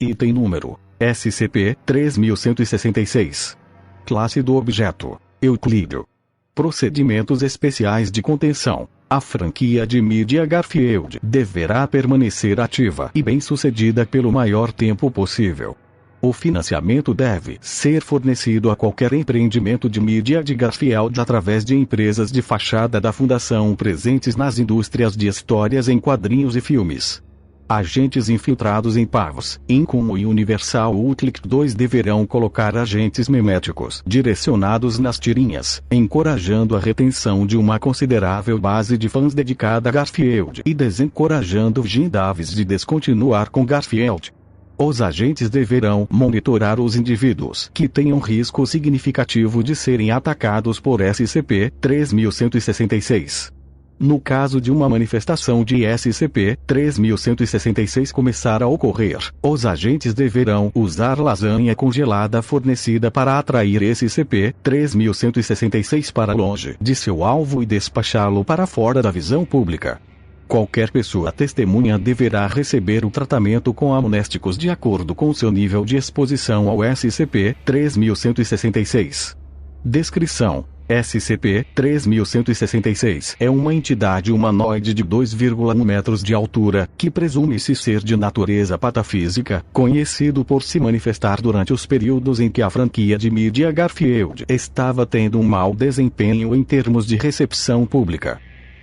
Item número: SCP-3166. Classe do objeto: Euclídeo. Procedimentos especiais de contenção. A franquia de mídia Garfield deverá permanecer ativa e bem-sucedida pelo maior tempo possível. O financiamento deve ser fornecido a qualquer empreendimento de mídia de Garfield através de empresas de fachada da Fundação presentes nas indústrias de histórias em quadrinhos e filmes. Agentes infiltrados em Pavos, Incom e Universal Outlook 2 deverão colocar agentes meméticos direcionados nas tirinhas, encorajando a retenção de uma considerável base de fãs dedicada a Garfield e desencorajando Jim Davis de descontinuar com Garfield. Os agentes deverão monitorar os indivíduos que tenham risco significativo de serem atacados por SCP-3166. No caso de uma manifestação de SCP-3166 começar a ocorrer, os agentes deverão usar lasanha congelada fornecida para atrair SCP-3166 para longe de seu alvo e despachá-lo para fora da visão pública. Qualquer pessoa testemunha deverá receber o tratamento com amnésticos de acordo com seu nível de exposição ao SCP-3166. Descrição: SCP-3166 é uma entidade humanoide de 2,1 metros de altura, que presume-se ser de natureza patafísica, conhecido por se manifestar durante os períodos em que a franquia de mídia Garfield estava tendo um mau desempenho em termos de recepção pública.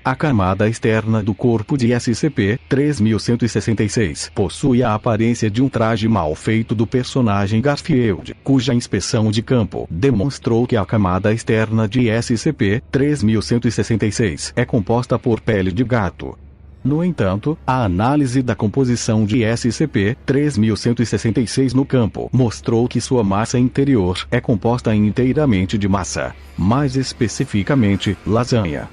A camada externa do corpo de SCP-3166 possui a aparência de um traje mal feito do personagem Garfield, cuja inspeção de campo demonstrou que a camada externa de SCP-3166 é composta por pele de gato. No entanto, a análise da composição de SCP-3166 no campo mostrou que sua massa interior é composta inteiramente de massa, mais especificamente, lasanha.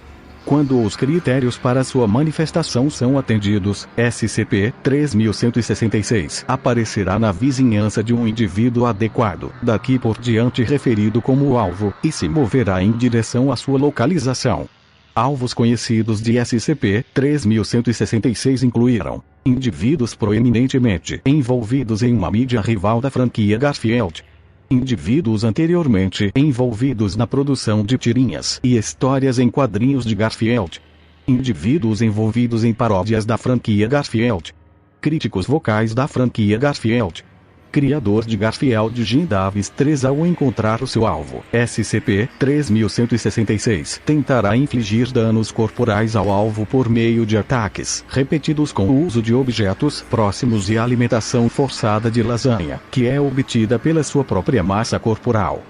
Quando os critérios para sua manifestação são atendidos, SCP-3166 aparecerá na vizinhança de um indivíduo adequado, daqui por diante referido como alvo, e se moverá em direção à sua localização. Alvos conhecidos de SCP-3166 incluíram indivíduos proeminentemente envolvidos em uma mídia rival da franquia Garfield, indivíduos anteriormente envolvidos na produção de tirinhas e histórias em quadrinhos de Garfield, indivíduos envolvidos em paródias da franquia Garfield, críticos vocais da franquia Garfield, criador de Garfield Jim Davis 3. Ao encontrar o seu alvo, SCP-3166 tentará infligir danos corporais ao alvo por meio de ataques repetidos com o uso de objetos próximos e alimentação forçada de lasanha, que é obtida pela sua própria massa corporal.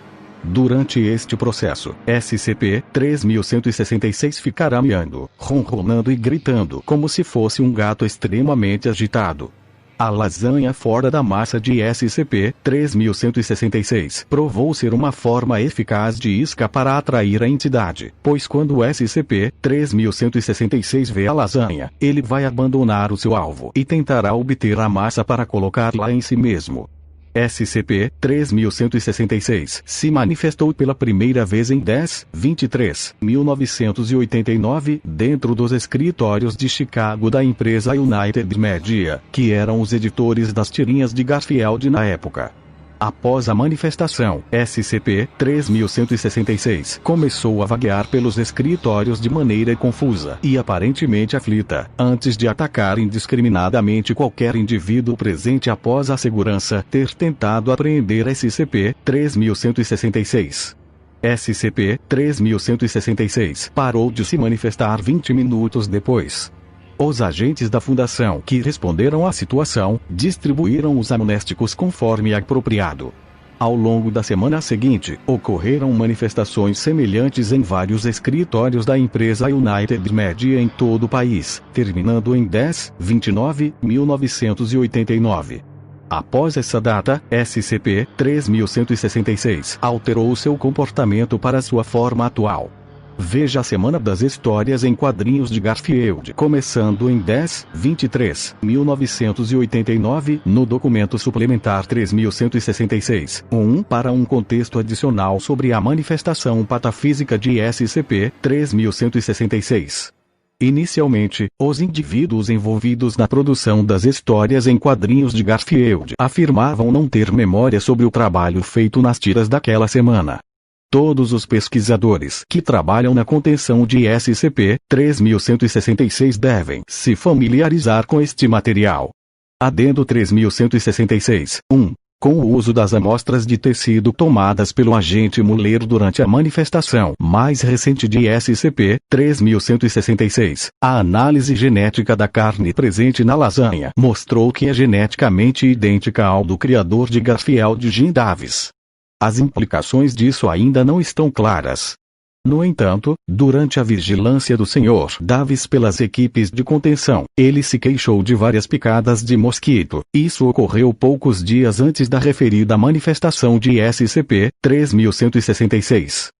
Durante este processo, SCP-3166 ficará miando, ronronando e gritando como se fosse um gato extremamente agitado. A lasanha fora da massa de SCP-3166 provou ser uma forma eficaz de isca para atrair a entidade, pois quando o SCP-3166 vê a lasanha, ele vai abandonar o seu alvo e tentará obter a massa para colocá-la em si mesmo. SCP-3166 se manifestou pela primeira vez em 10/23/1989 dentro dos escritórios de Chicago da empresa United Media, que eram os editores das tirinhas de Garfield na época. Após a manifestação, SCP-3166 começou a vaguear pelos escritórios de maneira confusa e aparentemente aflita, antes de atacar indiscriminadamente qualquer indivíduo presente após a segurança ter tentado apreender SCP-3166. SCP-3166 parou de se manifestar 20 minutos depois. Os agentes da Fundação que responderam à situação, distribuíram os amnésticos conforme apropriado. Ao longo da semana seguinte, ocorreram manifestações semelhantes em vários escritórios da empresa United Media em todo o país, terminando em 10/29/1989. Após essa data, SCP-3166 alterou seu comportamento para sua forma atual. Veja a Semana das Histórias em Quadrinhos de Garfield começando em 10/23/1989 no documento suplementar 3166, para um contexto adicional sobre a manifestação patafísica de SCP-3166. Inicialmente, os indivíduos envolvidos na produção das histórias em quadrinhos de Garfield afirmavam não ter memória sobre o trabalho feito nas tiras daquela semana. Todos os pesquisadores que trabalham na contenção de SCP-3166 devem se familiarizar com este material. Adendo 3166. 1. Com o uso das amostras de tecido tomadas pelo agente Muller durante a manifestação mais recente de SCP-3166, a análise genética da carne presente na lasanha mostrou que é geneticamente idêntica ao do criador de Garfield, Jim Davis. As implicações disso ainda não estão claras. No entanto, durante a vigilância do Sr. Davis pelas equipes de contenção, ele se queixou de várias picadas de mosquito. Isso ocorreu poucos dias antes da referida manifestação de SCP-3166.